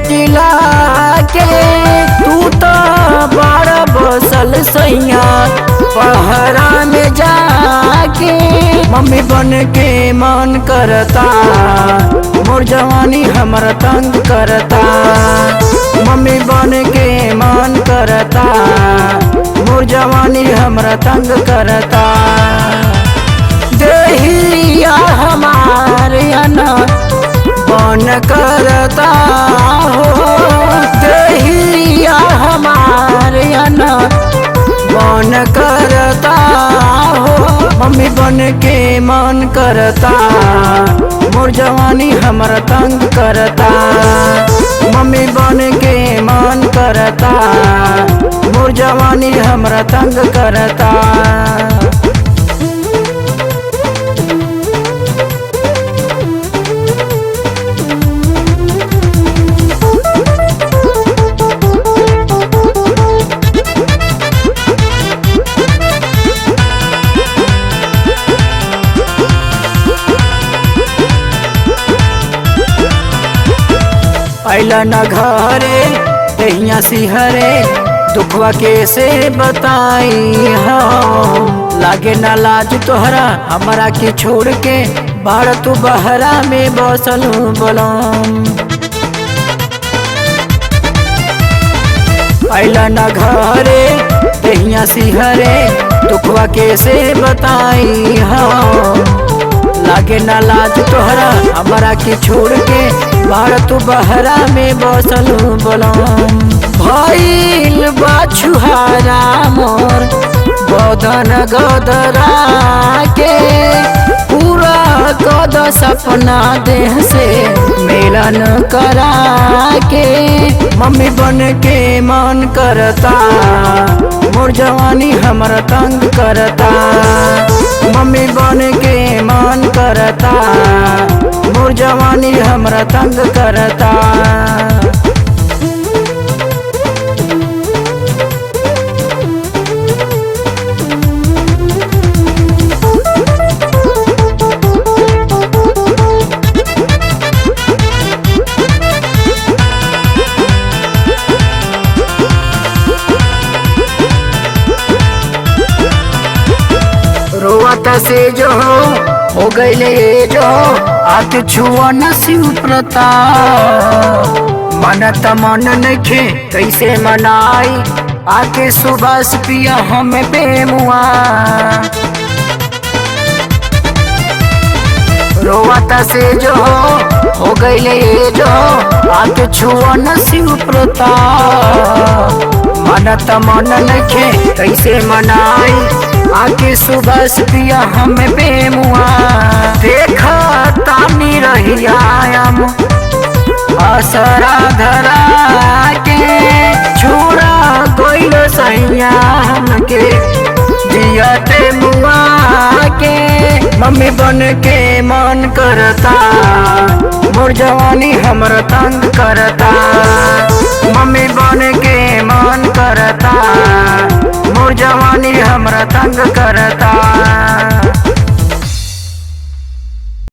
जिला के तू तो बड़ा बसल सैया पहरा में जाके। मम्मी बन के मन करता मोर जवानी हमरा तंग करता। मम्मी बन के मन करता मोर जवानी हमरा तंग करता। देहिया हमारे अना बन करता हो। देहिया हमारे अना बन करता हो। मम्मी बन के मन करता मोर जवानी हमरा तंग करता। मम्मी बन के मन करता मोर जवानी हमरा तंग करता। अइला न घरे तहिया सिहरे दुखवा कैसे बताई हम। लागे ना लाज तोहरा हमरा के छोड़ के बाहर तू बहरा में बसल बलम। अइला न घरे तहिया सिहरे दुखवा कैसे बताई हम। लागे ना लाज तोहरा हमरा के छोड़ के बाहर तू बहरा में बसल बलम। भइल बाछुहारा मोर बदन गदरा के पूरा कद सपना देह से मिलन करा के। मम्मी बन के मन करता मोर जवानी हमरा तंग करता। मम्मी बन के मन करता मोर जवानी हमरा तंग करता। रोवता से जो हो गईले जो आत छुआ न शिव प्रताप। मन त मन नखे कैसे मनाई आके सुबह पिया हमें बेमुआ। रोवता से जो हो गईले जो आके छुआ न शिव प्रताप। मन त मन नखे कैसे मनाई आके सुबह पिया हमें बेमुआ। देखा तानी रहिया असरा धरा के छोड़ा गइल सैया हमके जियते मुआ के। मम्मी बन के मन करता मोर जवानी हमरा तंग करता। मम्मी बन के मन करता मोर जवानी हमरा तंग करता।